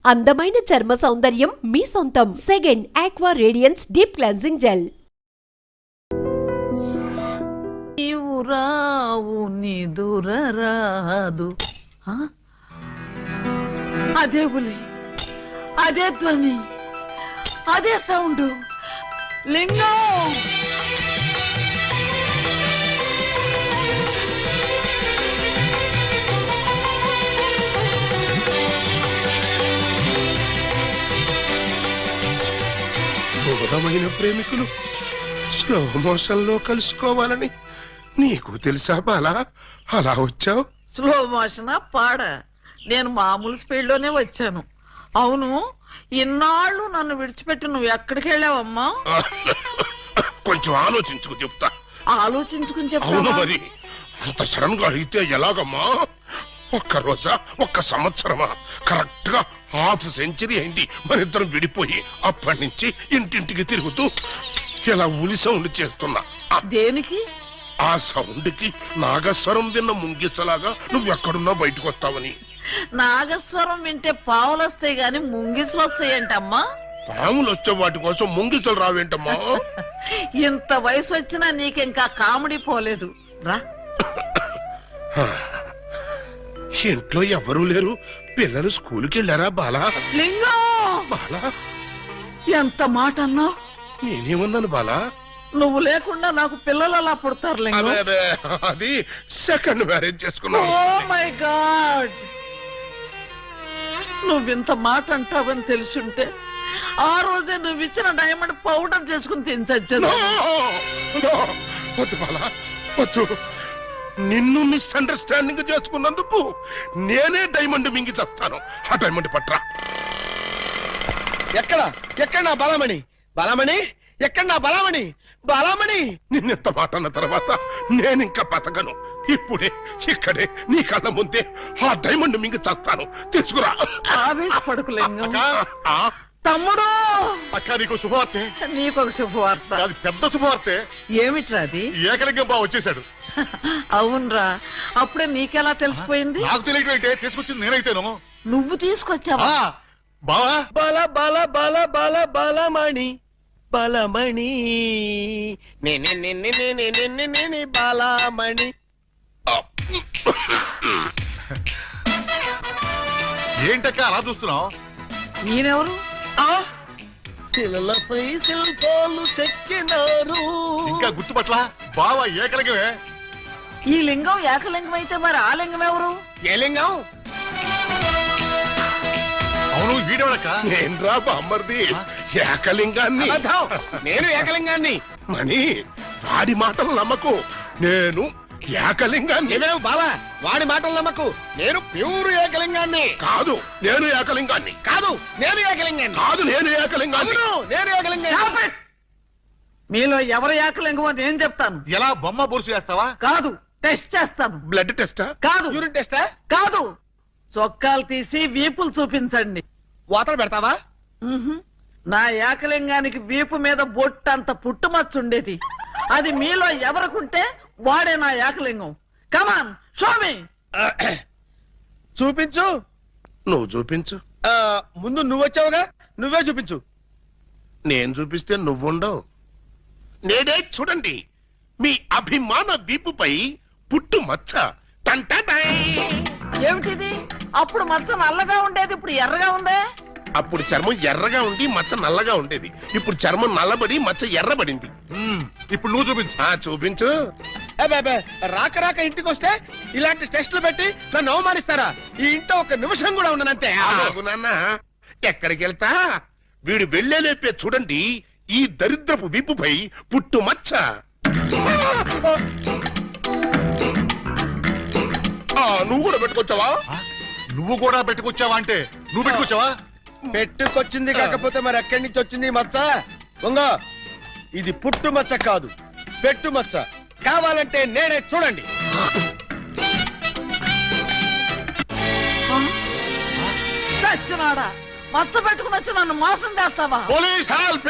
అందమైన చర్మ సౌందర్యం మీ సొంతం. Second aqua radiance deep cleansing gel. నీవు రావు నిదురరాదు. అదే బులి, అదే ధ్వని, అదే సౌండ్. లింగం దూరమైన ప్రేమికులు స్లో మోషన్ లో కలుసుకోవాలని నీకు తెలుసా బాలా? అలా వచ్చావు. స్లో మోషన్ పాడ, నేను మామూలు స్పీడ్ లోనే వచ్చాను. అవును, ఇన్నాళ్ళు నన్ను విడిచిపెట్టి నువ్వు ఎక్కడికి వెళ్ళావమ్మా? కొంచెం ఆలోచించుకు చెప్తా. ఆలోచించుకుని అవును చెప్తా. మరి అంత సడన్ గా అయితే ఎలాగమ్మా? ఒక్క రోజా, ఒక్క సంవత్సరమా? కరెక్ట్ గా హాఫ్ సెంచరీ అయింది మన ఇద్దరం విడిపోయి. అప్పటి నుంచి ఇంటింటికి తిరుగుతూ ఇలా ఉలి సౌండ్ చేస్తున్నా. దేనికి? ఆ సౌండ్ కి నాగస్వరం విన్న ముంగిసలాగా నువ్వెక్కడున్నా బయటకు వస్తావని. నాగస్వరం వింటే పావులు వస్తాయి గాని ముంగిసులు వస్తాయంటమ్మా. పాములు వచ్చే వాటి కోసం ముంగిసలు రావేంటమ్మా? ఇంత వయసు వచ్చినా నీకింకా కామెడీ పోలేదు రా. ఇంట్లో ఎవరూ లేరు, పిల్లలు స్కూల్కి వెళ్ళారా బాలా? లింగం, బాలా ఎంత మాట అన్నావు? నేనేమన్నాను బాలా? నువ్వు లేకుండా నాకు పిల్లలు అలా పుడతారు లింగం. అదే అది సెకండ్ మ్యారేజ్ చేసుకున్నా. ఓ మై గాడ్, నువ్వింత మాట అంటావని తెలుసుంటే ఆ రోజే నువ్వు ఇచ్చిన డైమండ్ పౌడర్ చేసుకుని తినచచ్చాను. వద్దు బాలా, వద్దు. నిన్ను మిస్అండర్స్టాండింగ్ చేసుకున్నందుకు నేనే డైమండ్ మింగి చేస్తాను. ఆ డైమండ్ పట్రా. ఎక్కడ నా బలమణి? బలమణి ఎక్కడ? నా బలమణి, బలమణి. నిన్నెంత మాట అన్న తర్వాత నేనింకా బతకను. ఇప్పుడే ఇక్కడే నీ కళ్ళ ముందే ఆ డైమండ్ మింగి చేస్తాను. తీసుకురా. ఆవేశపడకు లింగం. ఆ, తమ్ముడు, అక్క నీకు శుభవార్తె. నీకొక శుభవార్త. అది పెద్ద శుభవార్తె. ఏమిట్రా అది? ఏకలింగం బా వచ్చేసాడు. అవునరా, అప్పుడే నీకెలా తెలిసిపోయింది? నాకు తెలియటం ఏంటే, తీసుకొచ్చింది నేనైతేను. నువ్వు తీసుకొచ్చావా? బావా, బల బల బల బల బలమణి బలమణి నే బలమణి. ఏంటక్క అలా చూస్తున్నావు? నేనెవరు? శిలలపై శిల్పాలు చెక్కినారు. ఇంకా గుర్తుపట్ల బావా ఏకలింగమే. ఈ లింగం ఏకలింగం అయితే మరి ఆ లింగం ఎవరు? ఏ లింగం? అవును, వీడెవడక్క? నేను రా బామ్మర్ది, ఏకలింగాన్ని. అబద్ధం, నేను ఏకలింగాన్ని. మణి, వాడి మాటలు నమ్మకు. నేను ఏకలింగాన్ని. ఏమేవు బాల, వాడి మాటలు నమ్మకు. నేను ప్యూర్ ఏకలింగాన్ని. కాదు, నేను ఏకలింగాన్ని. కాదు, నేను ఏకలింగాన్ని. కాదు, నేను ఏకలింగాన్ని. అవును, నేను ఏకలింగాన్ని. Stop it! మీలో ఎవరు ఏకలింగం అని నేను చెప్తాను. ఎలా బొమ్మ బొరుసు చేస్తావా? కాదు, టెస్ట్ చేస్తాను. బ్లడ్ టెస్టా? కాదు, యూరిన్ టెస్టా? కాదు, చొక్కాలు తీసి వీపులు చూపించండి. వాతలు పెడతావా? నా ఏకలింగానికి వీపు మీద బొట్టంత పుట్టుమచ్చ ఉండేది. అది మీలో ఎవరికుంటే వాడే నా ఏకలింగం. కమాన్, షో మీ. చూపించు. నువ్వు చూపించు. ముందు నువ్వు వచ్చావుగా, నువ్వే చూపించు. నేను చూపిస్తే నువ్వుండవు. నేనే చూడండి, మీ అభిమాన వీపుపై పుట్టు మచ్చ. టంటటై. ఏమిటిది? అప్పుడు మచ్చ నల్లగా ఉండేది, ఇప్పుడు ఎర్రగా ఉందే. అప్పుడు చర్మం ఎర్రగా ఉండి మచ్చ నల్లగా ఉండేది. ఇప్పుడు చర్మం నల్లబడి మచ్చ ఎర్రబడింది. ఇప్పుడు నువ్వు చూపించు. చూపించు. అబ్బే, రాక రాక ఇంటికి వస్తే ఇలాంటి టెస్టులు పెట్టి నన్ను అవమానిస్తారా? ఈ ఇంట్లో ఒక నిమిషం కూడా ఉండనంతే. ఆగు నాన్న, ఎక్కడికి వెళ్తా? వీడు వెళ్ళేలేపే చూడండి ఈ దరిద్రపు వీపుపై పుట్టు మచ్చ. నువ్వు కూడా పెట్టుకొచ్చావా? నువ్వు కూడా పెట్టుకొచ్చావా అంటే నువ్వు పెట్టుకొచ్చావా? పెట్టుకొచ్చింది కాకపోతే మరి ఎక్కడి నుంచి వచ్చింది మచ్చ? దొంగ, ఇది పుట్టు మచ్చ కాదు, పెట్టు మచ్చ. కావాలంటే నేనే చూడండి. సచ్చినాడా, మచ్చ పెట్టుకుని వచ్చి నన్ను మోసం చేస్తావా? Police help!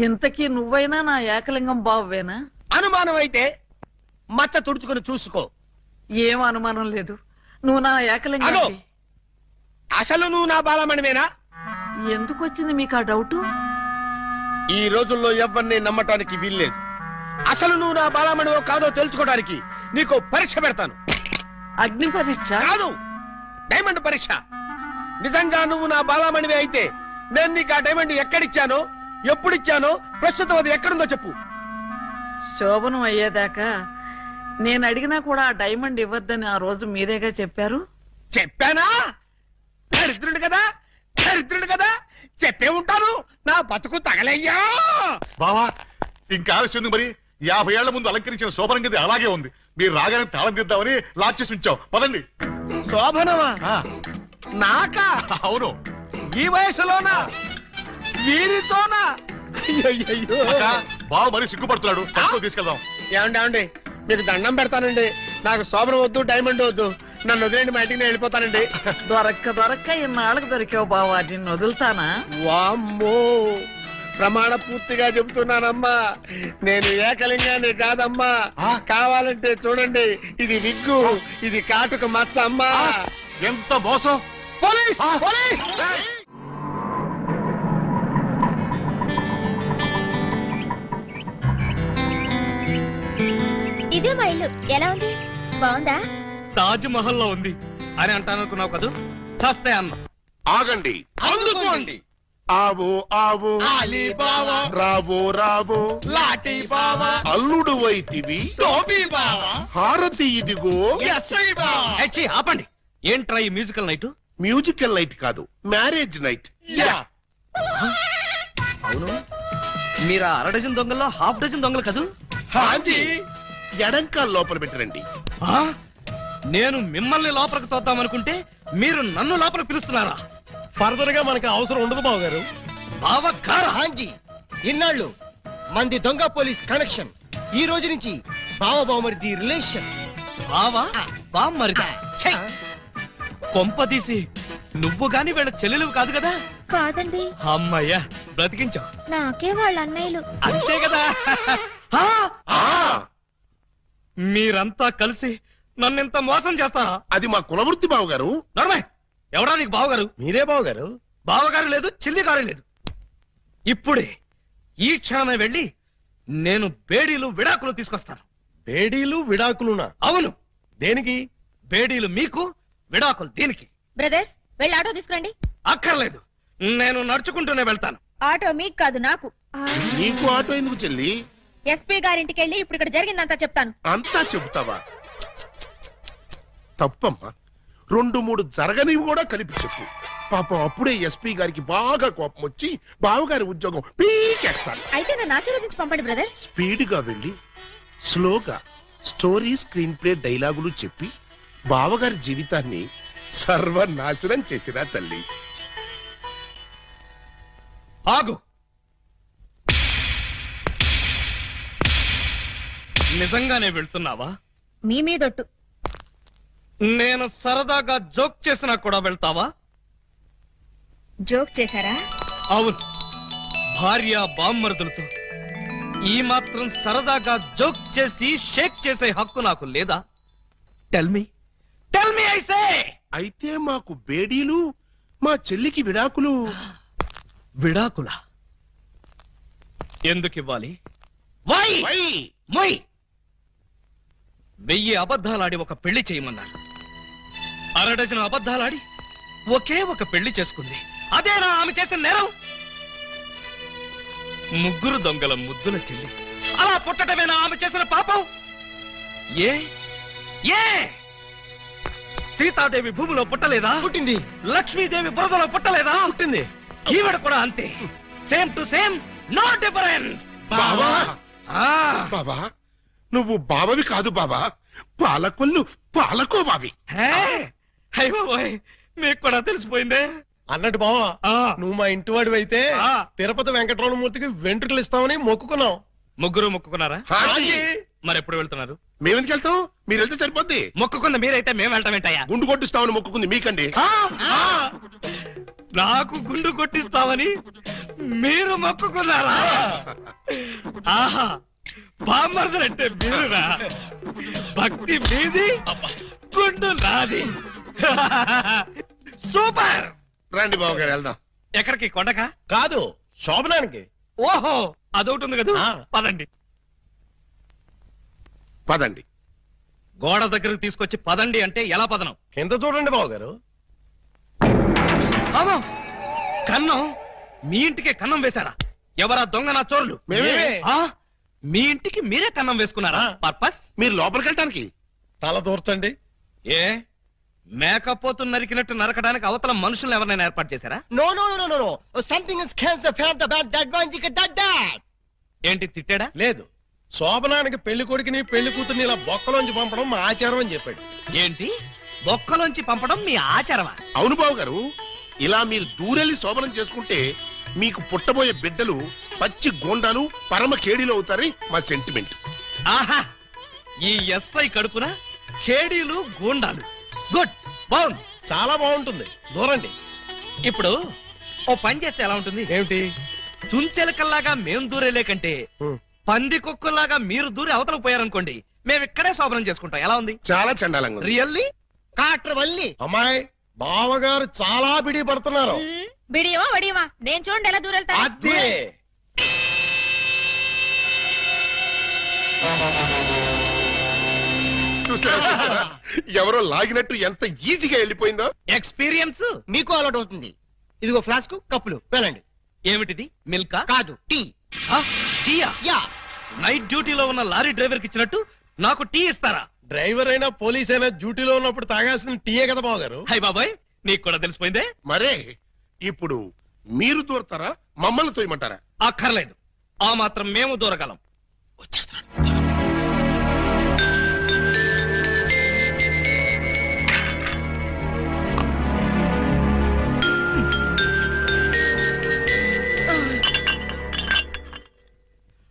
ఇంతకీ నువ్వైనా నా ఏకలింగం బావేనా? అనుమానం అయితే మచ్చ తుడుచుకుని చూసుకో. ఏం అనుమానం లేదు. నువ్వు నా ఏకలింగానికి అసలు నువ్వు నా బాలమణివేనా? ఎందుకు వచ్చింది మీకు ఆ డౌట్? ఈ రోజుల్లో ఎవరిని నమ్మటానికి వీల్లేదు. అసలు నువ్వు నా బాలమణివో కాదో తెలుసుకోవడానికి నీకు పరీక్ష పెడతాను. అగ్ని పరీక్ష కాదు, డైమండ్ పరీక్ష. నిజంగా నువ్వు నా బాలమణివే అయితే నేను నీకు ఆ డైమండ్ ఎక్కడిచ్చానో, ఎప్పుడిచ్చానో, ప్రస్తుతం అది ఎక్కడుందో చెప్పు. శోభనం అయ్యేదాకా నేను అడిగినా కూడా ఆ డైమండ్ ఇవ్వద్దని ఆ రోజు మీరేగా చెప్పారు. చెప్పానా? దరిద్రుడు కదా, దరిద్రుడు కదా, చెప్పే ఉంటాను. నా బతుకు తగలయ్యా. బావా ఇంకా ఆలస్యం మరి 50 ఏళ్ల ముందు అలంకరించిన శోభనం గది అలాగే ఉంది. మీరు రాగానే తాళం తీద్దామని లాక్ చేసి ఉంచాం. పదండి. శోభనమా? ఆ, నాకా? అవును. ఈ వయసులోనా? వీరితోనా? అయ్యయ్యో. అక్క, బావ మరి సిగ్గుపడుతున్నాడు. తక్కువ తీసుకెళ్దాం. ఏమండి ఏమండి, మీకు దండం పెడతానండి. నాకు శోభనం వద్దు, డైమండ్ వద్దు. నన్ను వదిలేండి, మా ఇంటికి నేను వెళ్ళిపోతానండి. దొరక్క ఇన్నాళ్ళకి దొరికావు బావా, నిన్ను వదులుతానా? వామ్మో, ప్రమాణ పూర్తిగా చెబుతున్నానమ్మా, నేను ఏకలింగాన్ని కాదమ్మా. కావాలంటే చూడండి, ఇది విగ్గు, ఇది కాటుక మచ్చ అమ్మా. ఎంత మోసం! పోలీస్! పోలీస్! ఇదే మా ఇల్లు. ఎలా ఉంది? బాగుందా? తాజ్ మహల్ లో ఉంది అని అంటాననుకున్నావు కదూ? చస్తే అన్న. ఆగండి. అందుకోండి. ఆవో ఆవో అలీబాబా, రావో రావో లాఠీ బావా, అల్లుడు వైతివి టోపీ బావా, హారతి ఇదిగో. ఎస్ఐ బావా. హెచ్చి, ఆపండి. ఏంట్రా ఈ మ్యూజికల్ నైట్? మ్యూజికల్ నైట్ కాదు, మ్యారేజ్ నైట్. యా. అవును, మీరు అర డజన్ దొంగల్లో హాఫ్ డజన్ దొంగలు కదూ? హాంజీ. ఎడంకాల లోపల పెట్టరండి. ఆ? నేను మిమ్మల్ని లోపలికి తోద్దామనుకుంటే మీరు నన్ను లోపలికి పిలుస్తున్నారా? ఫర్దర్ గా మనకి అవసరం ఉండదు బావగారు. బావ గారా? హాంజీ, ఇన్నాళ్ళు మంది దొంగ పోలీస్ కనెక్షన్, ఈ రోజు నుంచి బావ బావమరిది రిలేషన్. బావా బామ్మరిదా? ఛై! కొంప తీసి నువ్వు గాని వీళ్ళ చెల్లెలు కాదు కదా? కాదండి, అమ్మయ్యా, బ్రతికించావు. నాకే వాళ్ళ అన్నయ్యలు. అంతే కదా? ఆ! ఆ, మీరంతా కలిసి నన్నింత మోసం చేస్తారా? అది మా కులవృత్తి బావగారు. నడమే, ఎవడా నీకు బావగారు? మీరే బావగారు. బావగారు లేదు, చిల్లిగారు లేదు. ఇప్పుడే ఈ క్షణమే వెళ్ళి నేను బేడీలు విడాకులు తీసుకొస్తాను. బేడీలు విడాకులునా? అవును, దేనికి? బేడీలు మీకు, విడాకులు దీనికి. బ్రదర్స్, వెళ్ళి ఆటో తీసుకురండి. అక్కర్లేదు, నేను నడుచుకుంటూనే వెళ్తాను. ఆటో మీకు కాదు, నాకు. నీకు ఆటో ఎందుకు చెల్లి? ఎస్పీ గారింటికి వెళ్ళి ఇప్పుడు ఇక్కడ జరిగిందంతా చెప్తాను. అంతా చెబుతావా? తప్పమ్మా, 2-3 జరగనివి కూడా కలిపి చెప్పు. పాపం అప్పుడే ఎస్పీ గారికి బాగా కోపం వచ్చి బావగారి ఉద్యోగం పీకేస్తాడు. అయితే నన్ను ఆశీర్వదించి పంపండి బ్రదర్స్. స్పీడ్ గా వెళ్ళి స్లోగా స్టోరీ, స్క్రీన్ ప్లే, డైలాగులు చెప్పి బావగారి జీవితాన్ని సర్వనాశనం చేసిన తల్లి. ఆగు. నిజంగానే వెళ్తున్నావా? మీ మీదొట్టు. నేను సరదాగా జోక్ చేసినా కూడా వెళ్తావా? జోక్ చేశారా? అవును, భార్య బామ్మరుదులతో ఈ మాత్రం సరదాగా జోక్ చేసి షేక్ చేసే హక్కు నాకు లేదా? Tell me I say. అయితే మాకు బేడీలు, మా చెల్లికి విడాకులు. విడాకుల ఎందుకు ఇవ్వాలి? వై? మొయ్. 1000 అబద్ధాలాడి ఒక పెళ్లి చేయమన్నారు. 6 డజన్ అబద్ధాలాడి ఒకే ఒక పెళ్లి చేసుకుంది. అదేనా ఆమె చేసిన నేరం? 3 దొంగల ముద్దుల చెల్లి అలా పుట్టటమేనా ఆమె చేసిన పాపం? ఏ ఏ సీతాదేవి భూమిలో పుట్టలేదా? పుట్టింది. లక్ష్మీదేవి బురదలో పుట్టలేదా? పుట్టింది. ఈవిడ కూడా అంతే. Same to same, no difference. బావా, ఆ బావా, నువ్వు బావవి కాదు బావా, పాలకొల్లు పాలకోబావి. హే, అయ్య బాబోయ్, మీకు కూడా తెలిసిపోయిందే. అన్నట్టు బావా, ఆ, నువ్వు మా ఇంటి వాడివి అయితే ఆ. తిరుపతి వెంకటరమణమూర్తికి వెంట్రుకలు ఇస్తామని మొక్కుకున్నాం. ముగ్గురు మొక్కుకున్నారా? హాజీ. మరి ఎప్పుడు వెళ్తున్నారు? మేమెందుకు వెళ్తాం? మీరు వెళ్తే సరిపోద్ది. మొక్కుకున్న మీరైతే మేము వెళ్ళటం ఏంటయ్యా? గుండు కొట్టిస్తామని మొక్కుకుంది మీకండి. ఆ, ఆ, నాకు గుండు కొట్టిస్తామని మీరు మొక్కుకున్నారా? ఆహా, బామ్మర్దలంటే మీరురా. భక్తి మీది, గుండు నాది. సూపర్. రండి బాబు గారు వెళ్దాం. ఎక్కడికి? కొండకా? కాదు, శోభనానికి. ఓహో, అదొకటి ఉంది కదా. ఆ. పదండి. పదండి. గోడ దగ్గరకు తీసుకొచ్చి పదండి అంటే ఎలా పదనం? కింద చూడండి బావగారు. అమ్మో, కన్నం. మీ ఇంటికే కన్నం వేశారా? ఎవరా దొంగ నా చోరులు? మేమే. ఆ? మీ ఇంటికి మీరే కన్నం వేసుకున్నారా? పర్పస్? మీరు లోపలికి వెళ్ళటానికి. తల దూర్చండి. ఏ మేకపోతు నరికినట్టు నరకడానికి అవతల మనుషులను ఎవరైనా ఏర్పాటు చేశారా? No no no no no something is cancer fan the bad that one thick that that. ఏంటి తిట్టాడా? లేదు, శోభనానికి పెళ్లి కొడుకుని పెళ్లి కూతుర్ని ఇలా బొక్కలోంచి పంపడం మా ఆచారం అని చెప్పాడు. ఏంటి బొక్కలోంచి పంపడం మీ ఆచారమా? అవును బాబు గారు, ఇలా మీరు దూరెళ్ళి శోభనం చేసుకుంటే మీకు పుట్టబోయే బిడ్డలు పచ్చి గోండాలు పరమ కేడీలు అవుతారని మా సెంటిమెంట్. ఆహా, ఈ ఎస్ఐ కడుపున ఖేడీలు గూండాలు. గుడ్, బాగుంది. చాలా బాగుంటుంది, దూరండి. ఇప్పుడు ఓ పని చేస్తే ఎలా ఉంటుంది? ఏమిటి? చుంచెలకల్లాగా మేం దూరేలే కంటే పంది కుక్కల్లాగా మీరు దూరి అవతలకు పోయారనుకోండి, మేము ఇక్కడే శోభనం చేసుకుంటాం. ఎలా ఉంది? చాలా చండాలంగా ఉంది. రియల్లీ? కాట్రవల్లి అమ్మాయి, బావగారు చాలా బిడి పడుతున్నారు. బిడియమా వడియమా నేను చూడండి ఎలా దూరెళ్తా. అదే చూసారా? ఎవరో లాగినట్టు ఎంత ఈజీగా వెళ్ళిపోయిందో. ఎక్స్పీరియన్స్ మీకు అలవాటు అవుతుంది. ఇదిగో ఫ్లాస్క్, కప్పులు వెళ్ళండి. ఏమిటిది? మిల్కా? కాదు, టీ. టీయా? యా. నైట్ డ్యూటీలో ఉన్న లారీ డ్రైవర్ కి ఇచ్చినట్టు నాకు టీ ఇస్తారా? డ్రైవర్ అయినా పోలీస్ అయినా డ్యూటీలో ఉన్నప్పుడు తాగాల్సిన టీయే కదా బావగారు. హై బాబాయ్, నీకు కూడా తెలిసిపోయిందే. మరే ఇప్పుడు మీరు దూరతారా, మమ్మల్ని తోయమంటారా? అక్కర్లేదు, ఆ మాత్రం మేము దూరగలం. వచ్చేస్తున్నాను.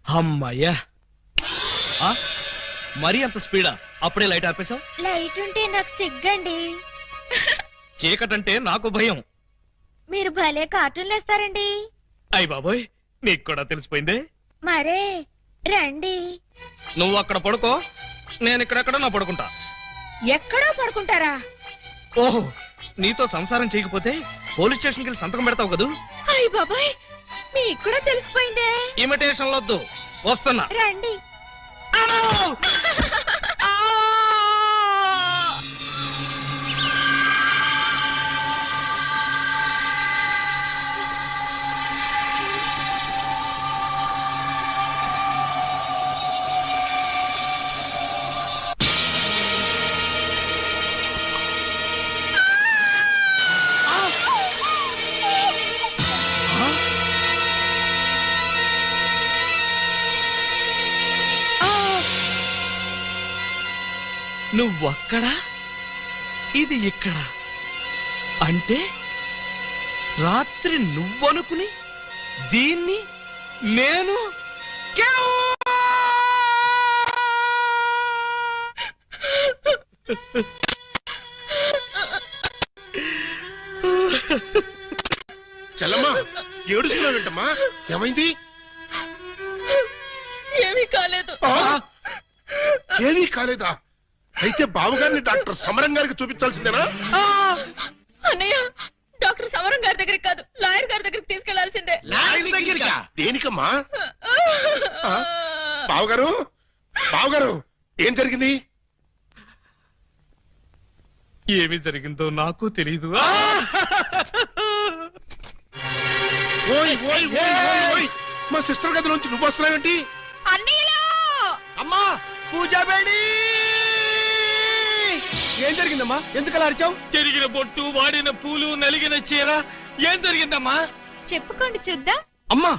అమ్మయ్యా. ఆ? మరీ అంత స్పీడా? అప్పుడే లైట్ ఆపేశావు? లైట్ ఉంటే నాకు సిగ్గండి. చీకటంటే నాకు భయం. మీరు భలే కార్టూన్లు వేస్తారండి. అయ్ బాబోయ్, నీకు కూడా తెలిసిపోయిందే. మరే రండి. నువ్వు అక్కడ పడుకో, నేను ఇక్కడెక్కడ నా పడుకుంటా. ఎక్కడో పడుకుంటారా? ఓహో, నీతో సంసారం చేయకపోతే పోలీస్ స్టేషన్కి వెళ్ళి సంతకం పెడతావు కదూ. అయ్య బాబాయ్, మీకు కూడా తెలిసిపోయిందే. ఇమిటేషన్ వద్దు, వస్తున్నా. రండి. అమ్మో! ఆ! నువ్వక్కడ, ఇది ఇక్కడ. అంటే రాత్రి నువ్వనుకుని దీన్ని నేను చెల్లమ్మా, ఏడుస్తున్నావు ఏంటమ్మా? ఏమైంది? ఏమీ కాలేదు. ఏమీ కాలేదా? అయితే బావగారిని డాక్టర్ సమరం గారికి చూపించాల్సిందేనా? అన్నయ్య, డాక్టర్ సమరం గారి దగ్గరికి కాదు, లాయర్ గారి దగ్గరికి తీసుకెళ్లాల్సిందే. దేనికమ్మా? బావగారు, బావగారు, ఏం జరిగింది? ఏమి జరిగిందో నాకు తెలీదు. ఓయ్ ఓయ్ ఓయ్ ఓయ్ ఓయ్, మా సిస్టర్ గది నుంచి నువ్వు వస్తున్నావేంటి? అన్నయ్యలో అమ్మా, పూజా బేడి. ఏం జరిగిందమ్మా? ఎందుకలా అరిచావు? చెరిగిన బొట్టు, వాడిన పూలు, నలిగిన చీర. ఏం జరిగిందమ్మా? చెప్పుకోండి చూద్దాం. అమ్మా,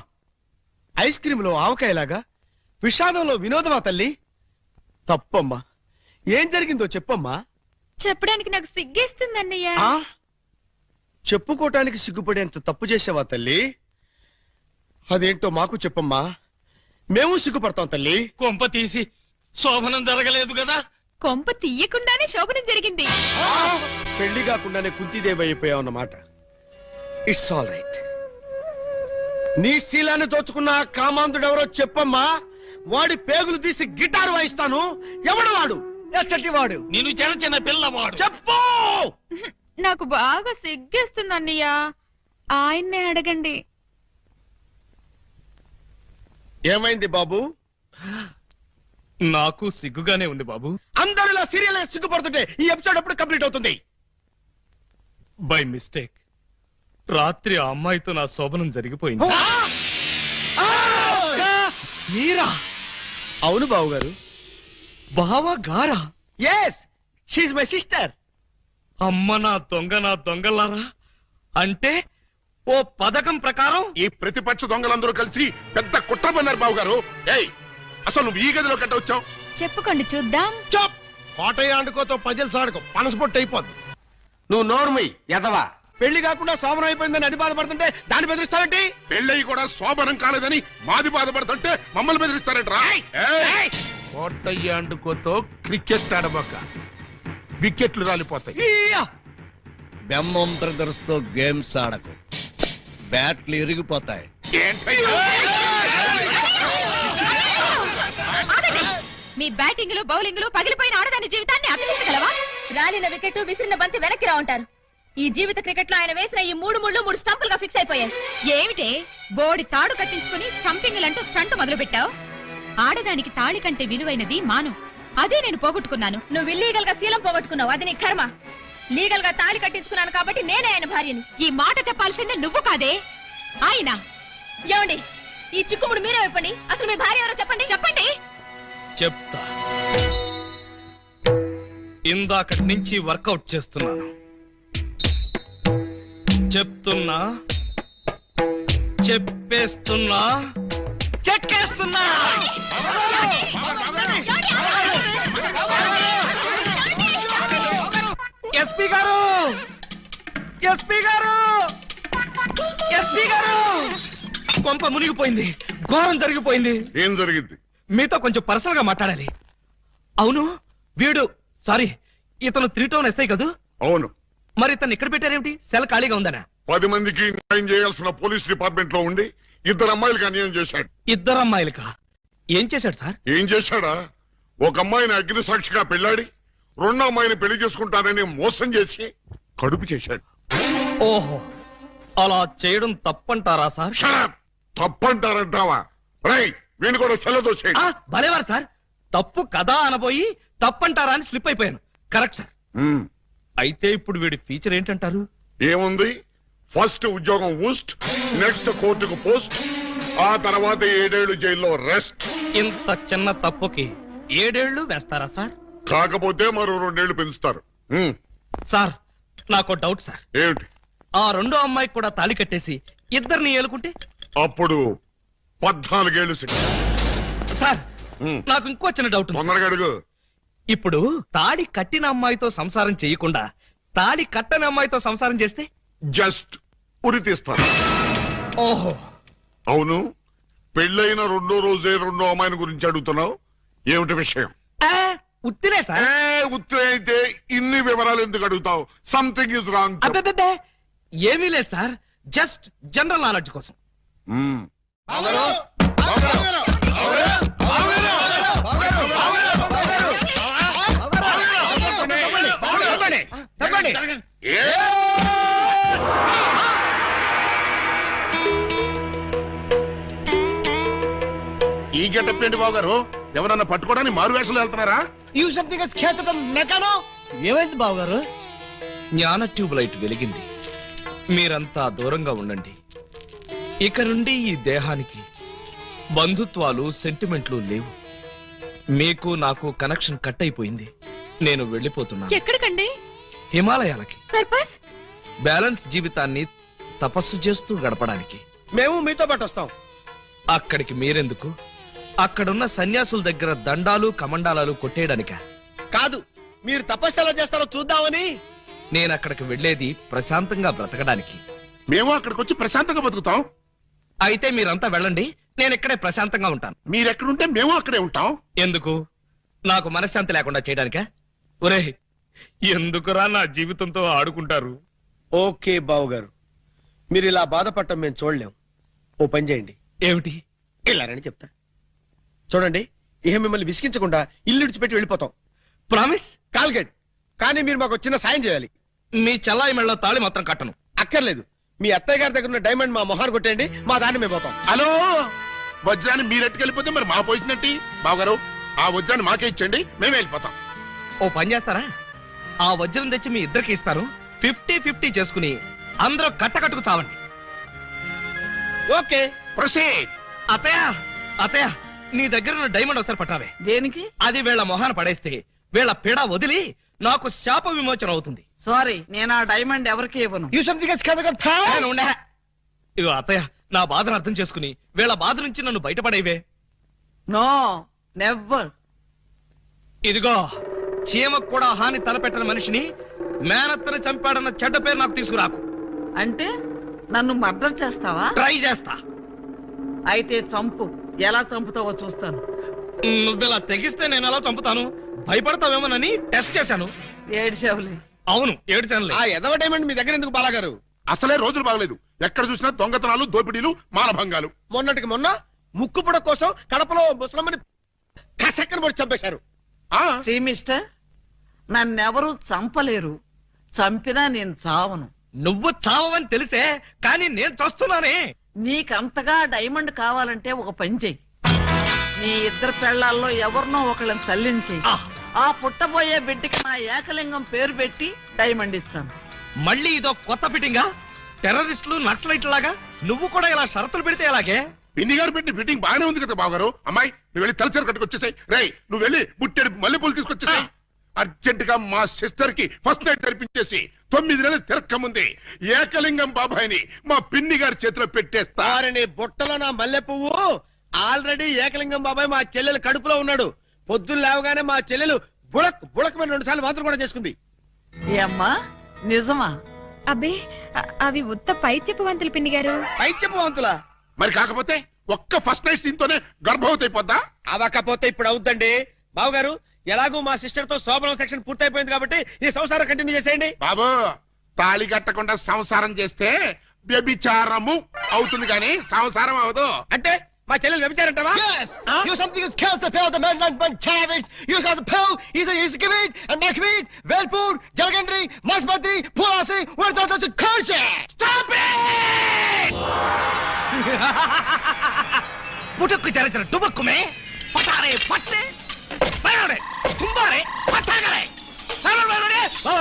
ఐస్ క్రీమ్ లో ఆవకాయలాగా విషాదంలో వినోదమా తల్లి? తప్పమ్మా, ఏం జరిగిందో చెప్పమ్మా. చెప్పడానికి నాకు సిగ్గేస్తుంది అన్నయ్య. ఆ చెప్పుకోటానికి సిగ్గుపడేంత తప్పు చేసావా తల్లి? అదేంటో మాకు చెప్పమ్మా, మేము సిగ్గుపడతాం తల్లి. కొంప తీసి శోభనం జరగలేదు కదా? కొంప తీయకుండానే శోభనం జరిగింది. పెళ్లి కాకుండానే కుంతిదేవి అయిపోయావు అన్నమాట. It's all right. నీ శీలాన్ని దోచుకున్న ఆ కామాంధుడు ఎవరో చెప్పమ్మా. వాడి పేగులు తీసి గిటారు వాయిస్తాను. ఎవడు వాడు? ఎచ్చటివాడు నేను చిన్న చిన్న పిల్లవాడు. చెప్పు. నాకు బాగా సిగ్గేస్తుంది అన్నయ్య, ఆయన్నే అడగండి. ఏమైంది బాబు? నాకు సిగ్గుగానే ఉంది బాబు. అందరూ ఇలా సీరియల్ సిగ్గుపడుతుంటే ఈ ఎపిసోడ్ ఎప్పుడు కంప్లీట్ అవుతుంది? బై మిస్టేక్ రాత్రి ఆ అమ్మాయితో నా శోభనం జరిగిపోయింది. మీరా? అవును బావగారు. బావా గారా? Yes, she my sister. అమ్మ నా దొంగలారా. అంటే ఓ పథకం ప్రకారం ఈ ప్రతిపక్ష దొంగలందరూ కలిసి పెద్ద కుట్ర పన్నారు బాబు గారు. ఏయ్, అసలు నువ్వు ఈ గదిలో కట్ట వచ్చావు? చెప్పుకోండి చూద్దాం. చప్. కోటయ్య ఆడుకోతో పజిల్స్ ఆడుకో, పనసపొట్టు అయిపోద్ది. నువ్వు నోర్మి ఎదవా. పెళ్లి కాకుండా శోభనం అయిపోయిందని అది బాధపడుతుంటే దాన్ని బెదిరిస్తావేంటి? పెళ్ళయి కూడా శోభనం కాలేదని మాది బాధపడుతుంటే మమ్మల్ని బెదిరిస్తారంటరా? కోటయ్యాండుకోతో క్రికెట్ ఆడబోక వికెట్లు రాలిపోతాయి. ఈయ్యా! బెమ్మం బ్రదర్స్ తో గేమ్స్ ఆడకు, బ్యాట్లు ఇరిగిపోతాయి. ఏంటయ్యా? మీ బ్యాటింగ్ లో బౌలింగ్ లో పగిలిపోయిన ఆడదాని జీవితాన్ని అతికించగలవా? రాలిన వికెట్ విసిరిన బంతి వెనక్కి రా ఉంటారు. ఈ జీవిత క్రికెట్ లో ఆయన వేసిన ఈ 3 ముళ్ళు 3 స్టంపులుగా ఫిక్స్ అయిపోయాయి. ఏమిటే బోడి తాడు కట్టించుకుని స్టంపింగ్ అంటూ స్టంట్ మొదలు పెట్టావు? ఆడదానికి తాళి కంటే విలువైనది మాను. అదే నేను పోగొట్టుకున్నాను. నువ్వు ఇల్లీగల్ గా శీలం పోగొట్టుకున్నావు, అది నీ కర్మ. లీగల్ గా తాళి కట్టించుకున్నాను కాబట్టి నేనే ఆయన భార్యని. ఈ మాట చెప్పాల్సిందే నువ్వు కాదే ఆయన. ఏమండి, ఈ చిక్కుముడు మీరే చెప్పండి. అసలు మీ భార్య ఎవరో చెప్పండి. చెప్పండి. చెప్తా. ఇందాకటి నుంచి వర్కౌట్ చేస్తున్నాను. చెప్తున్నా, చెప్పేస్తున్నా, చెక్కేస్తున్నా. ఎస్పీ గారు, ఎస్పీ గారు, ఎస్పీ గారు, కొంప మునిగిపోయింది, ఘోరం జరిగిపోయింది. ఏం జరిగింది? మీతో కొంచెం పర్సనల్ గా మాట్లాడాలి. అవును, వీడు సారీ ఇతను 3 టౌన్ ఎస్ఐ కదూ? అవును. మరి ఇతను ఇక్కడ పెట్టారేమిటి? సెల్ ఖాళీగా ఉందనా? 10 మందికి న్యాయం చేయాల్సిన పోలీస్ డిపార్ట్మెంట్ లో ఉండి 2 అమ్మాయిలకి అన్యాయం చేశాడు. 2 అమ్మాయిలకా? ఏం చేశాడు సార్? ఏం చేశాడా? ఒక అమ్మాయిని అగ్ని సాక్షిగా పెళ్ళాడి 2వ అమ్మాయిని పెళ్లి చేసుకుంటానని మోసం చేసి కడుపు చేశాడు. ఓహో, అలా చేయడం తప్పంటారా సార్? షడప్! తప్పంటారంటావా? రై, వీణు కూడా సెల్లదోసేయండి. భలేవారు సార్, తప్పు కదా అనబోయి తప్పంటారా అని స్లిప్ అయిపోయాను. Correct sir. అయితే ఇప్పుడు వీడి ఫీచర్ ఏంటంటారు? ఏముంది? ఫస్ట్ ఉద్యోగం ఊస్ట్, నెక్స్ట్ కోర్టుకు పోస్ట్, ఆ తర్వాత 7 ఏళ్లు జైల్లో రెస్ట్. ఇంత చిన్న తప్పుకి 7 ఏళ్లు వేస్తారా సార్? కాకపోతే మరో 2 ఏళ్లు పెంచుతారు. సార్, నాకు డౌట్ సార్. ఏమిటి? ఆ 2వ అమ్మాయికి కూడా తాళి కట్టేసి 2ని ఏలుకుంటే? అప్పుడు 14 ఏళ్లు శిక్ష. సార్, నాకు ఇంకో చిన్న డౌట్ ఉంది సార్. తొందరగా అడుగు. ఇప్పుడు తాళి కట్టిన అమ్మాయితో సంసారం చేయకుండా తాళి కట్టని అమ్మాయితో సంసారం చేస్తే? జస్ట్ ఉరి తీస్తారు. ఓహో, అవును, పెళ్ళైన 2వ రోజే 2వ అమ్మాయిని గురించి అడుగుతున్నావు. ఏమిటి విషయం? ఉత్తినే సార్. ఉత్తర అయితే ఇన్ని వివరాలు ఎందుకు అడుగుతావు? Something is wrong. అబ్బే, ఏమీ లేదు సార్, జస్ట్ జనరల్ నాలెడ్జ్ కోసం. ఈ గెటప్ ఏంటి బాబు గారు? ఎవరన్నా పట్టుకోవడానికి మారు వేషాలు వెళ్తున్నారా? ఏమైంది బావగారు? జ్ఞాన ట్యూబ్ లైట్ వెలిగింది. మీరంతా దూరంగా ఉండండి. ఇక నుండి ఈ దేహానికి బంధుత్వాలు, సెంటిమెంట్లు లేవు. మీకు నాకు కనెక్షన్ కట్ అయిపోయింది. నేను వెళ్ళిపోతున్నాను. ఎక్కడికండి? హిమాలయాలకి. పర్పస్? బ్యాలెన్స్ జీవితాన్ని తపస్సు చేస్తూ గడపడానికి. మేము మీతో పాటు వస్తాం. అక్కడికి మీరెందుకు? అక్కడున్న సన్యాసుల దగ్గర దండాలు కమండాలాలు కొట్టేయడానిక? కాదు, మీరు తపస్సు ఎలా చేస్తారో చూద్దామని. నేను అక్కడికి వెళ్ళేది ప్రశాంతంగా బ్రతకడానికి. మేము అక్కడికి వచ్చి ప్రశాంతంగా బతుకుతాం. అయితే మీరంతా వెళ్ళండి, నేను ఇక్కడే ప్రశాంతంగా ఉంటాను. మీరెక్కడుంటే మేము అక్కడే ఉంటాం. ఎందుకు? నాకు మనశ్శాంతి లేకుండా చేయడానికా? ఒరేయ్, ఎందుకురా నా జీవితంతో ఆడుకుంటారు? ఓకే బావగారు, మీరు ఇలా బాధపడటం మేము చూడలేం. ఓ పని చేయండి. ఏమిటి? ఇలారని చెప్తా. చూడండి, ఇహ మిమ్మల్ని విసిగించకుండా ఇల్లు విడిచిపెట్టి వెళ్ళిపోతాం. ప్రామిస్. కాల్గేట్. కానీ మీరు మాకు చిన్న సాయం చేయాలి. మీ చెల్లాయి మెళ్ళ తాళి మాత్రం కట్టను. అక్కర్లేదు. మీ అత్తయ్య గారి దగ్గర ఉన్న డైమండ్ మా మొహాన్ని కొట్టేయండి, మా దాన్ని మేము పోతాం. హలో, వజ్రాన్ని మీరు ఎట్టుకెళ్ళిపోతే మరి మా పోయినట్టి. బావగారు, ఆ వజ్రాన్ని మాకే ఇచ్చండి, మేమే వెళ్ళిపోతాం. ఓ పని చేస్తారా? ఆ వజ్రం తెచ్చి మీ ఇద్దరికి ఇస్తాను. 50-50 చేసుకుని అందరూ కట్టకట్టుకు చావండి. Okay, proceed. అత్తయ్య, అత్తయ్య, నీ దగ్గర ఉన్న డైమండ్ ఒకసారి పట్టావే. దేనికి? అది వీళ్ళ మొహాన పడేస్తే వీళ్ళ పిడ వదిలి నాకు శాప విమోచన అవుతుంది. సారీ, నేను ఆ డైమండ్ ఎవరికి ఇవ్వను. నేను ఉండే. ఇగో అత్తయ్య, నా బాధను అర్థం చేసుకుని వీళ్ళ బాధ నుంచి నన్ను బయటపడేవే. No, never. ఇదిగో, చీమకు కూడా హాని తలపెట్టని మనిషిని మేనత్తని చంపాడన్న చెడ్డ పేరు నాకు తీసుకురాకు. అంటే నన్ను మర్డర్ చేస్తావా? ట్రై చేస్తా. అయితే చంపు. ఎలా చంపుతావో చూస్తాను. నువ్విలా తెగిస్తే నేను ఎలా చంపుతాను? భయపడతావేమోనని టెస్ట్ చేశాను. ఏడ్చావులే. అవును, ఏడ్చానులే. ఆ ఎదవ డైమండ్ మీ దగ్గర ఎందుకు బాలాగారు? అసలే రోజులు బాగలేదు. ఎక్కడ చూసినా దొంగతనాలు, దోపిడీలు, మానభంగాలు. మొన్నటికి మొన్న ముక్కుపుడ కోసం కడపలో ముసలమ్మని కసక్కన పొడి చంపేశారు. సీ మిస్టర్, నన్నెవరూ చంపలేరు. చంపినా నేను చావను. నువ్వు చావని తెలిసే, కానీ నేను చూస్తున్నానే. నీకంతగా డైమండ్ కావాలంటే ఒక పని చెయ్యి. నీ ఇద్దరు పెళ్లాల్లో ఎవరినో ఒకళ్ళని తల్లించి ఆ పుట్టబోయే బిడ్డకి నా ఏకలింగం పేరు పెట్టి డైమండ్ ఇస్తాను. మళ్ళీ ఇదో కొత్త ఫిట్టింగా? టెర్రరిస్టులు, నక్సలైట్ లాగా నువ్వు కూడా ఇలా షరతులు పెడితే ఎలాగే? పిన్ని గారు పెట్టిన ఫిట్టింగ్ బాగానే ఉంది కదా బావగారు. అమ్మాయి, నువ్వు వెళ్ళి తలచరు కట్టుకొచ్చేసాయి. రేయ్, నువ్వు వెళ్ళి బుట్టెడు మల్లెపూలు తీసుకొచ్చేసాయి. అర్జెంట్ గా మా సిస్టర్ కి ఫస్ట్ నైట్ తెరిపించేసి 9 నెలలు తిరక్క ముందే ఏకలింగం బాబాయిని మా పిన్ని గారి చేతిలో పెట్టేస్తా. నీ బుట్టలో నా మల్లె పువ్వు. ఆల్రెడీ ఏకలింగం బాబాయ్ మా చెల్లెలు కడుపులో ఉన్నాడు. పొద్దున్న లేవగానే మా చెల్లెలు బుడక్ బుడకమైన 2 సార్లు మాత్రం కూడా చేసుకుంది. ఏ అమ్మా, నిజమా? అబ్బే, అవి ఉత్త పై చెప్పవంతులు పిన్ని గారు. పై చెప్పవంతులా? మరి కాకపోతే ఒక్క ఫస్ట్ నైట్ సీన్ తోనే గర్భవతి అయిపోద్దా? అవకపోతే ఇప్పుడు అవుద్దండి. బావగారు, ఎలాగూ మా సిస్టర్ తో శోభనం సెక్షన్ పూర్తయిపోయింది కాబట్టి ఈ సంసారం కంటిన్యూ చేసేయండి. బాబు, తాళి కట్టకుండా సంసారం చేస్తే వ్యభిచారము అవుతుంది కానీ సంసారం అవదు. అంటే మా చెల్లెలు వ్యభిచారంటావా? You something is kills the pill, the man like one savage. You got the pill, he's a kibit, and Nakbit, Velpur, Jalgandri, Masbati, Pulasi, where's the culture? Stop it! పుట్టుకు చరచర టుబక్కుమే పటారే పట్టే బయలుడే కుంబారే పట్టాగరే బయలుడే ఓ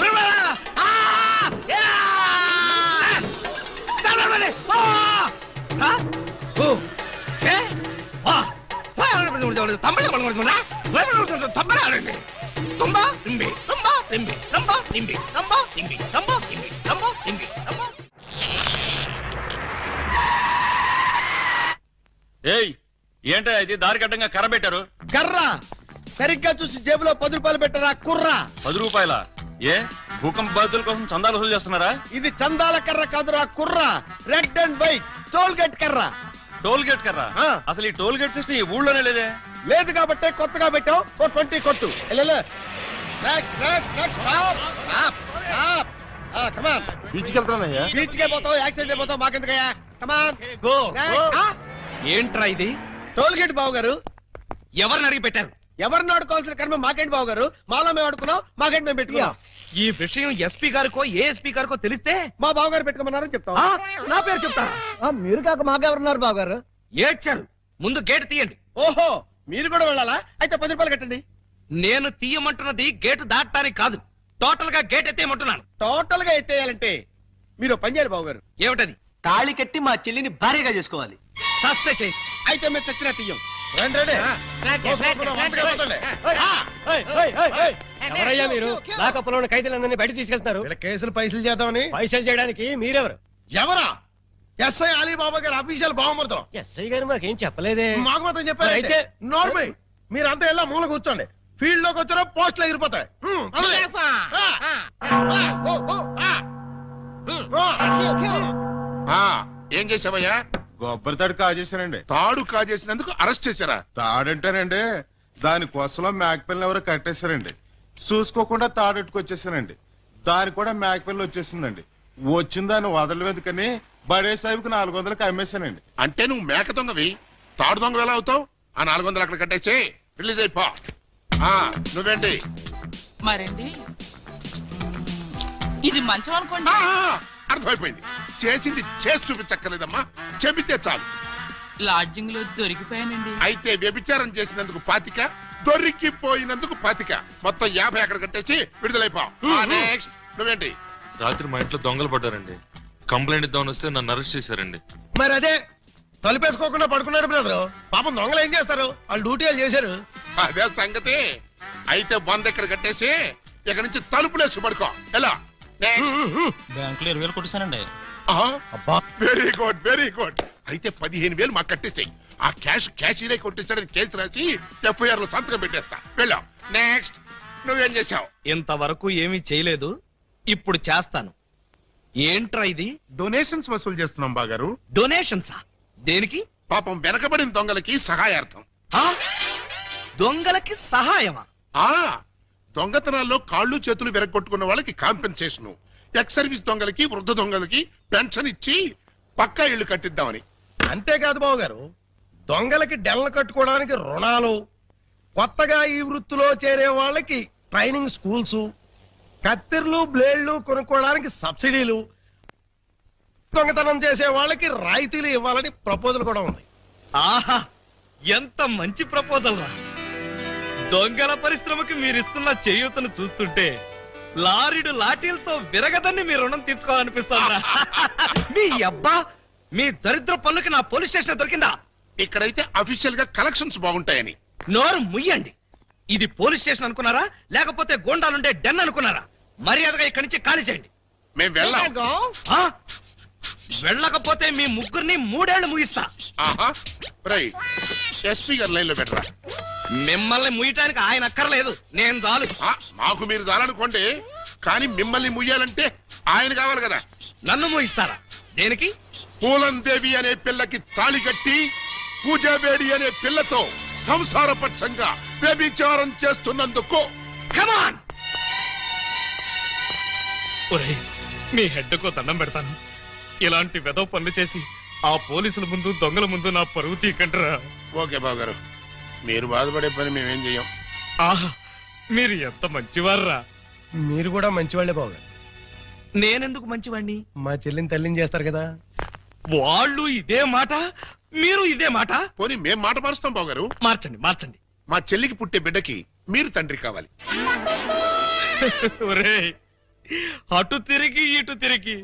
బయలుడే ఆ యా బయలుడే ఓ హ ఓ ఏ ఆ బయలుడే తమ్మల బయలుడే బయలుడే తమ్మల తుంబా ఇంబి తుంబా ఇంబి తుంబా ఇంబి తుంబా ఇంబి తుంబా ఇంబి తుంబా ఇంబి తుంబా. ఏయ్, ఏంటో ఇది దారి కట్టంగా కర్ర పెట్టారు? కర్ర సరిగ్గా చూసి జేబులో 10 రూపాయలు పెట్టరా కుర్రా. 10 రూపాయల? ఏ భూకంప బాధితుల కోసం చందాలు వసూలు చేస్తున్నారా? ఇది చందాల కర్ర కాదురా కుర్రా. Red and white toll gate కర్ర. టోల్ గేట్ కర్ర? ఆ. అసలు ఈ టోల్ గేట్ సిస్టమ్ ఈ ఊళ్ళోనే లేదే. లేదు కాబట్టి కొత్తగా పెట్టావు. 20 కొట్టు. Next next next stop stop stop. Come on. బీచ్కి వెళ్తానయ్యా. బీచ్ కే పోతావు, యాక్సిడెంట్ అయిపోతావు, మాకెందుకయ్యా? Come on. గో ఏంట్రా ఇది? టోల్ గేట్ బావు గారు. ఎవరిని అడిగి పెట్టారు? ఎవరిని ఆడుకోవాల్సిన కర్మ మాకేంటి బావు గారు? మాలో మేము ఆడుకున్నాం, మాకేంటి మేము పెట్టుకున్నాం. ఈ విషయం ఎస్పీ గారికో ఏఎస్పీ గారికో తెలిస్తే మా బావు గారు పెట్టుకోమన్నారని చెప్తాం. నా పేరు చెప్తా. మీరు కాక మాకెవరున్నారు బావగారు? ఏడ్చారు. ముందు గేట్ తీయండి. ఓహో, మీరు కూడా వెళ్ళాలా? అయితే 10 రూపాయలు కట్టండి. నేను తీయమంటున్నది గేటు దాటడానికి కాదు, టోటల్ గా గేట్ ఎత్తేయమంటున్నాను. టోటల్ గా ఎత్తేయాలంటే మీరు ఓ పని చేయాలి బావు గారు. ఏమిటది? తాళి కట్టి మా చెల్లిని భార్యగా చేసుకోవాలి. చస్తే చెయ్యి. అయితే మేము చచ్చిన తీయం. ఎవరయ్యా మీరు? లాకప్లో ఉన్న ఖైదీలందరినీ బయట తీసుకెళ్తున్నారు. కేసులు పైసలు చేద్దామని. పైసలు చేయడానికి మీరెవరు? ఎవరా? ఎస్ఐ అలీబాబా గారు అఫీషియల్ బావమరుతాం. ఎస్ఐ గారు మాకేం చెప్పలేదే. మాకు మాత్రం చెప్పారు. అయితే నార్మల్ మీరంతా ఎలా మూల కూర్చోండి. ఫీల్డ్ లోకి వచ్చారో పోస్టులు ఎగిరిపోతాయి. ఏం చేసావయ్యా? కొబ్బరి తాడు కాజేశానండి. తాడు కాజేసినందుకు అరెస్ట్ చేశారా? తాడంటానండి, దాని కొసలో మేకపిల్లని ఎవరో కట్టేశారండి. చూసుకోకుండా తాడెట్టుకొచ్చేసానండి. దాని కూడా మేకపిల్ల వచ్చేసిందండి. వచ్చిన దాన్ని వదలవేదుకని బడే సాహిబ్కి 400కి అమ్మేశానండి. అంటే నువ్వు మేక దొంగవి, తాడు దొంగ ఎలా అవుతావు? ఆ 400 అక్కడ కట్టేసి రిలీజ్ అయిపో. నువ్వేంటి మరండి ఇది మంచం అనుకోండి. అర్థమైపోయింది. చేసింది చేసి చూపించక్కర్లేదమ్మా, చెబితే చాలు. లాడ్జింగ్ లో దొరికిపోయానండి. అయితే వ్యభిచారం చేసినందుకు 25, దొరికిపోయినందుకు 25, మొత్తం 50 అక్కడ కట్టేసి విడుదలైపోవు. నెక్స్ట్ నువ్వేంటి? రాత్రి మా ఇంట్లో దొంగలు పడ్డారండి. కంప్లైంట్ ఇద్దామని వస్తే నన్ను అరెస్ట్ చేశారండి. మరి అదే తలుపేసుకోకుండా పడుకున్నాడు బ్రదరు. పాపం దొంగలు ఏం చేస్తారు, వాళ్ళు డ్యూటీ వాళ్ళు చేశారు. అదే సంగతి. అయితే 100 ఇక్కడ కట్టేసి ఇక్కడ నుంచి తలుపులేసి పడుకో. ఎలా? బ్యాంకులో 20,000 కొట్టేశానండి. Very good, very good. అయితే 15,000 మాకు కట్టేసాయి. ఆ క్యాష్ కొట్టేసాడని కేసు రాసి FIR లో సంతకం పెట్టేస్తా. వెళ్ళాం. నెక్స్ట్ నువ్వేం చేసావు? ఇంతవరకు ఏమీ చేయలేదు, ఇప్పుడు చేస్తాను. ఏంట్రా ఇది? డొనేషన్స్ వసూలు చేస్తున్నాం బాగారు. డొనేషన్సా? దేనికి? పాపం వెనకబడిన దొంగలకి సహాయార్థం. దొంగలకి సహాయమా? దొంగతనాల్లో కాళ్ళు చేతులు విరగొట్టుకున్న వాళ్ళకి కాంపెన్సేషన్, ఎక్స్ సర్వీస్ దొంగలకి, వృద్ధ దొంగలకి పెన్షన్ ఇచ్చి పక్కా ఇళ్లు కట్టిద్దామని. అంతేకాదు బాబు గారు, దొంగలకి డెల్లు కట్టుకోవడానికి రుణాలు, కొత్తగా ఈ వృత్తిలో చేరే వాళ్ళకి ట్రైనింగ్ స్కూల్స్, కత్తెర్లు బ్లేడ్లు కొనుక్కోవడానికి సబ్సిడీలు, దొంగతనం చేసే వాళ్ళకి రాయితీలు ఇవ్వాలని ప్రపోజల్ కూడా ఉంది. ఆహా, ఎంత మంచి ప్రపోజల్ రా! దొంగల పరిశ్రమకి మీరిస్తున్న చేయూతను చూస్తుంటే లారీడు లాఠీలతో విరగదని మీ రుణం తీర్చుకోవాలనిపిస్తోందా? మీ అబ్బా, మీ దరిద్ర పనులకి నా పోలీస్ స్టేషన్ దొరికిందా? ఇక్కడైతే అఫీషియల్ గా కలెక్షన్స్ బాగుంటాయని. నోరు ముయ్యండి. ఇది పోలీస్ స్టేషన్ అనుకున్నారా, లేకపోతే గోండాలుండే డెన్ అనుకున్నారా? మర్యాదగా ఇక్కడి నుంచి ఖాళీ చేయండి. మేము వెళ్ళాం. ఆ? వెళ్ళకపోతే మీ ముగ్గురిని 3 ఏళ్లు ముగిస్తా. ఎస్పీ గారు లైన్ లో పెట్టరా. మిమ్మల్ని ముయ్యటానికి ఆయన అక్కర్లేదు, నేను చాలు. మాకు మీరు చాలనుకోండి, కానీ మిమ్మల్ని ముయ్యాలంటే ఆయన కావాలి కదా. నన్ను ముగిస్తారా? దేనికి? పూలందేవి అనే పిల్లకి తాళి కట్టి పూజాబేడి అనే పిల్లతో సంసారపక్షంగా వ్యభిచారం చేస్తున్నందుకు. కమాన్! ఒరేయ్, మీ హెడ్కు దండం పెడతాను. ఇలాంటి వెదవ పనులు చేసి ఆ పోలీసుల ముందు, దొంగల ముందు నా పరువు తీకంటరా. ఓకే బాబు గారు, మీరు బాధపడే పని మేమేం చెయ్యం. ఆహా, మీరు ఎంత మంచివారా. మీరు కూడా మంచివాళ్లే బాబు గారు. నేనెందుకు మంచివాణ్ణి? మా చెల్లిని తల్లిని చేస్తారు కదా. వాళ్ళు ఇదే మాట, మీరు ఇదే మాట. పోనీ మేం మాట మారుస్తాం బాబు గారు. మార్చండి, మార్చండి. మా చెల్లికి పుట్టే బిడ్డకి మీరు తండ్రి కావాలి. ఒరేయ్, అటు తిరిగి ఇటు తిరిగి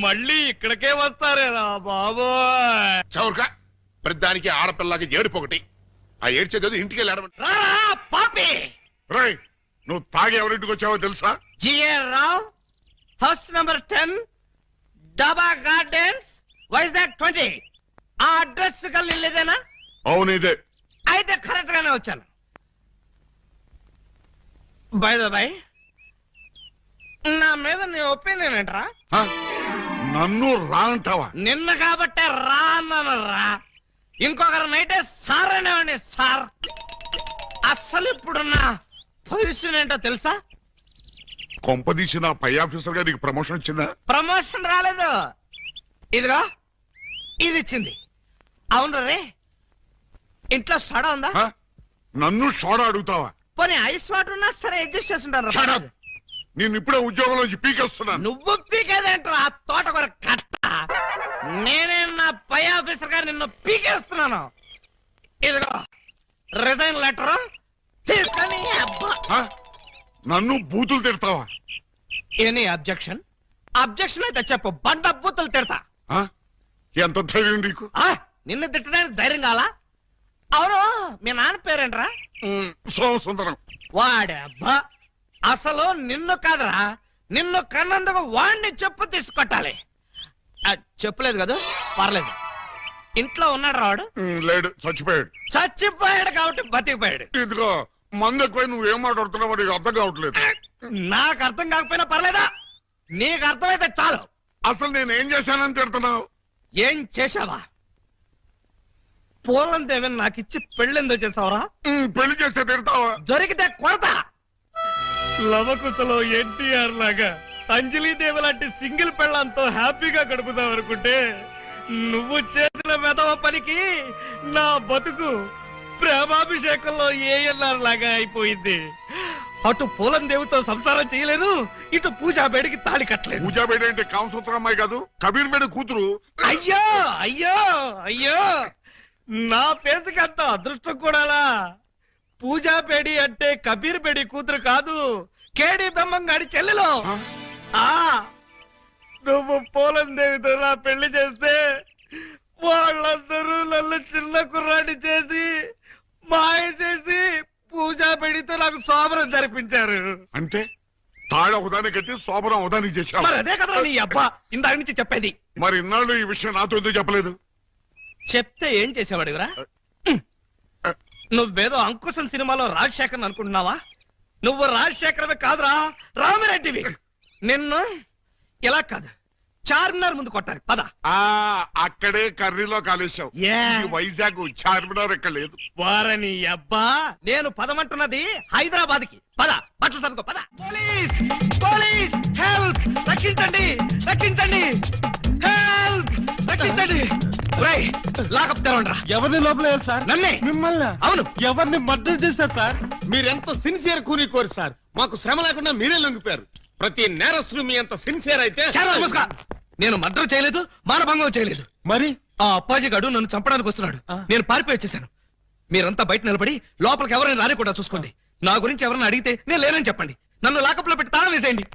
మళ్ళీ ఇక్కడికే వస్తారేరా బాబోయ్. చౌర్గా ప్రతిదానికి ఆడపిల్లకి ఏడుపు. ఆ ఏడ్చేది ఇంటికి వెళ్ళాడమంట. పాపి, రై, నువ్వు తాగి ఎవరింటికి వచ్చావో తెలుసా? జిఆర్ రావు, హౌస్ నంబర్ 10, డబా గార్డెన్స్, వైజాగ్ 20. ఆ అడ్రస్ కలిదేనా? అవును, ఇదే. అయితే కరెక్ట్ గానే వచ్చాను. బై ద బై, నా మీద నీ ఒపీనియన్ ఏంట్రా? నన్ను రా అంటావా? నిన్న కాబట్టే రా అన్నాను రా. ఇంకొకరు నైటే సార్ అనేవాడిని సార్. అసలు ఇప్పుడున్న పొజిషన్ ఏంటో తెలుసా? కొంపదీసి నా పై ఆఫీసర్ గా నీకు ప్రమోషన్ వచ్చిందా? ప్రమోషన్ రాలేదు, ఇదిగో ఇది ఇచ్చింది. అవును రే, ఇంట్లో సోడా ఉందా? నన్ను సోడా అడుగుతావా? పోనీ ఐస్ వాటర్ ఉన్నా సరే అడ్జస్ట్ చేస్తుంటాను. నేను ఇప్పుడే ఉద్యోగంలోంచి పీకేస్తున్నాను. నువ్వు పీకేదేంట్రా తోటకూర కట్ట? నేనే నా పై ఆఫీసర్ గా నిన్ను పీకేస్తున్నాను. ఇదిగో రిజైన్ లెటర్ తీసుకొని. నన్ను బూతులు తిడతావా? Any objection? అబ్జెక్షన్ అయితే చెప్పు, బండ బూతులు తిడతా. ఎంత ధైర్యం నీకు? నిన్ను తిట్టడానికి ధైర్యం కావాలా? అవును, మీ నాన్న పేరేంట్రా? సోమసుందరం. వాడబ్బా, అసలు నిన్ను కాదురా, నిన్ను కన్నందుకు వాణ్ణి చెప్పు తీసుకొట్టాలి. చెప్పలేదు కదా, పర్లేదు. ఇంట్లో ఉన్నాడు రావాడు? లేడు, చచ్చిపోయాడు. చచ్చిపోయాడు కాబట్టి బతికిపోయాడు. ఇదిగో మందు ఎక్కువ, నువ్వేం మాట్లాడుతున్నావు నీకు అర్థం కావట్లేదు. నాకు అర్థం కాకపోయినా పర్లేదా? నీకు అర్థమైతే చాలు. అసలు నేనేం చేశానని తిడుతున్నావు? ఏం చేశావా? పూలం దేవిని నాకు ఇచ్చి పెళ్ళెందో చేసావురా? పెళ్లి చేస్తే తిడతావా? దొరికితే కొడతా. లవకుశలో ఎన్టీఆర్ లాగా అంజలీదేవి లాంటి సింగిల్ పెళ్ళంతో హ్యాపీగా గడుపుదాం అనుకుంటే నువ్వు చేసిన వెధవ పనికి నా బతుకు ప్రేమాభిషేకంలో ఏఎన్ఆర్ లాగా అయిపోయింది. అటు పూలం దేవుతో సంసారం చేయలేను, ఇటు పూజా బేడికి తాళి కట్టలేదు. పూజా బేడ అంటే కామసూత్ర అమ్మాయి కాదు, కబీర్ బేడ కూతురు. అయ్యో అయ్యో అయ్యో, నా పేసుకి అంత అదృష్టం కూడాలా? పూజా బేడి అంటే కబీర్ బేడి కూతురు కాదు, కేడి బ్రహ్మంగాడి చెల్లెలు. ఆ నువ్వు పూలం దేవితో నా పెళ్లి చేస్తే వాళ్ళందరూ నన్ను చిన్న కుర్రాడి చేసి మాయ చేసి పూజా బేడితో నాకు శోభనం జరిపించారు. అంటే తాళ ఉదానికి కట్టి శోభనం ఉదానికి చేశావు. మరి అదే కదా నీ అబ్బా ఇందాక నుంచి చెప్పేది. మరి ఇన్నాళ్ళు ఈ విషయం నాతో ఎందుకు చెప్పలేదు? చెప్తే ఏం చేసేవాడివిరా? నువ్వేదో అంకుశం సినిమాలో రాజశేఖర్ అనుకుంటున్నావా? నువ్వు రాజశేఖరమే కాదురా, రామిరెడ్డివి. నిన్ను ఇలా కాదు, చార్మినార్ ముందు కొట్టాలి. పద. అక్కడే కర్రీలో కాలేశావు. ఏ? ఈ వైజాగ్ చార్మినార్ ఎక్కడ లేదు. వారని అబ్బా, నేను పదమంటున్నది హైదరాబాద్ కి. పద, బట్టలు సర్దుకో. పద. Police police, help! రక్షించండి రక్షించండి, హెల్ప్! రక్షించండి. ఒరేయ్, లాకప్ తెరవండి రా. ఎవరిని లోపల సార్? నన్నే. మిమ్మల్ని? అవును. ఎవరిని మర్డర్ చేశారు సార్? మీరెంత సిన్సియర్ కూని సార్. మాకు శ్రమ లేకుండా మీరే లొంగిపోయారు. ప్రతి నేరస్తులు మీ అంత సిన్సియర్ అయితే. చాలా నమస్కారం. నేను మర్డర్ చేయలేదు, మానభంగం చేయలేదు. మరి ఆ అప్పాజీ గాడు నన్ను చంపడానికి వస్తున్నాడు. నేను పారిపోయి వచ్చేసాను. మీరంతా బయట నిలబడి లోపలికి ఎవరైనా రానికుండా చూసుకోండి. నా గురించి ఎవరైనా అడిగితే నేను లేనని చెప్పండి. నన్ను లాకప్ లో పెట్టి తాళం వేసేయండి.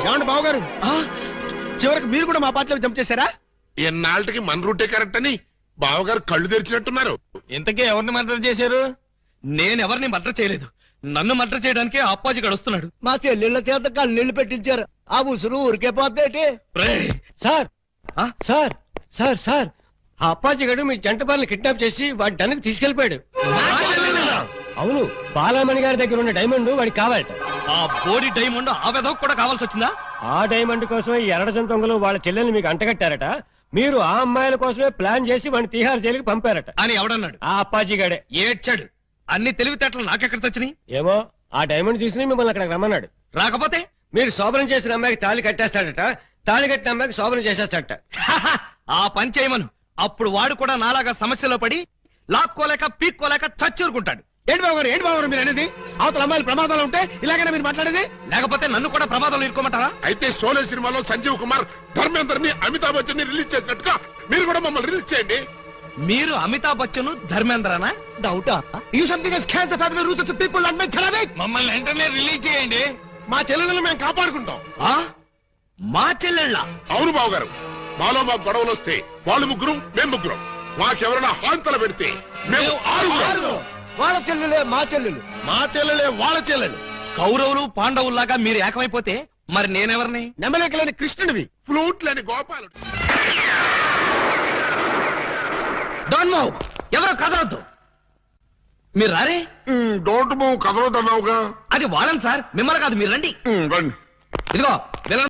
ఏమండి బావగారు, చివరికి మీరు కూడా మా పార్టీలో జంప్ చేశారా? ఎన్నాళ్ళకి మన రూటే కరెక్ట్ అని బావగారు కళ్ళు తెరిచినట్టున్నారు. ఇంతకీ ఎవరిని మర్డర్ చేశారు? నేను ఎవరిని మర్డర్ చేయలేదు. నన్ను మర్డర్ చేయడానికి ఆ అప్పాజీ గాడు వస్తున్నాడు. మా చెల్లెళ్ళ చేత కళ్ళీళ్ళు పెట్టించారు. ఆ ఉసురు ఊరికే పోతేటి. సార్ సార్ సార్ సార్ ఆ అప్పాజీ గడు మీ జంట బాలను కిడ్నాప్ చేసి వాడి డన్కి తీసుకెళ్లిపోయాడు. అవును, బాలామణి గారి దగ్గర ఉన్న డైమండ్ వాడికి కావాలట. ఆ బోడి డైమండ్ ఆ వెధవ కూడా కావాల్సి వచ్చిందా? ఆ డైమండ్ కోసమే ఈ ఎర్రజం దొంగలు వాళ్ళ చెల్లెల్ని మీకు అంటగట్టారట. మీరు ఆ అమ్మాయిల కోసమే ప్లాన్ చేసి వాడిని తిహార్ జైలుకి పంపారట అని ఎవడన్నాడు? ఆ అప్పాజీ గడే. ఏడ్చాడు. అన్ని తెలివితేటలు నాకెక్కడ చచ్చినాయి? ఏమో, ఆ డైమండ్ తీసుకుని మిమ్మల్ని అక్కడికి రమ్మన్నాడు. రాకపోతే మీరు శోభనం చేసిన అమ్మాయికి తాళి కట్టేస్తాడట, తాళి కట్టిన అమ్మాయికి శోభనం చేసేస్తాడట. ఆ పని చేయమను. అప్పుడు వాడు కూడా నాలాగా సమస్యలో పడి లాక్కోలేక పీక్కోలేక చచ్చూరుకుంటాడు. ఏంటి బావగారు మీరు అనేది? అవతల అమ్మాయిలు ప్రమాదాలు ఉంటే ఇలాగైనా మీరు మాట్లాడేది? లేకపోతే నన్ను కూడా ప్రమాదంలో ఇరుకోమంటారా? అయితే షోలే సినిమాలో సంజీవ్ కుమార్ ధర్మేందర్ని అమితాబ్ బచ్చన్ ని రిలీజ్ చేసినట్టుగా మీరు కూడా మమ్మల్ని రిలీజ్ చేయండి. మీరు అమితాబ్ బచ్చన్ ధర్మేంద్రనా? డౌటా? You something has can the family roots of the people and make ఖరాబ్ ఇట్. మమ్మల్ని వెంటనే రిలీజ్ చేయండి. మా చెల్లెలను మేము కాపాడుకుంటాం. మా చెల్లెళ్ళ? అవును బావగారు, మాలో మాకు గొడవలు వస్తే వాళ్ళు ముగ్గురు మేము ముగ్గురం, మాకెవరైనా హాంతలు పెడితే మేము ఆరుగురం. వాళ్ళ చెల్లెలే మా చెల్లెలు, మా చెల్లెలే వాళ్ళ చెల్లెలు. కౌరవులు పాండవుల్లాగా మీరు ఏకమైపోతే మరి నేనెవరిని? నెమలేకలేని కృష్ణుడివి, ఫ్లూట్ లేని గోపాలుడు. Don't move. ఎవరో కదలొద్దు. మీరు రారే? డోంట్ మూవ్ కదలొద్దన్నావుగా. అది వాళ్ళని సార్, మిమ్మల్ని కాదు. మీరు రండి. రండి. ఇదిగో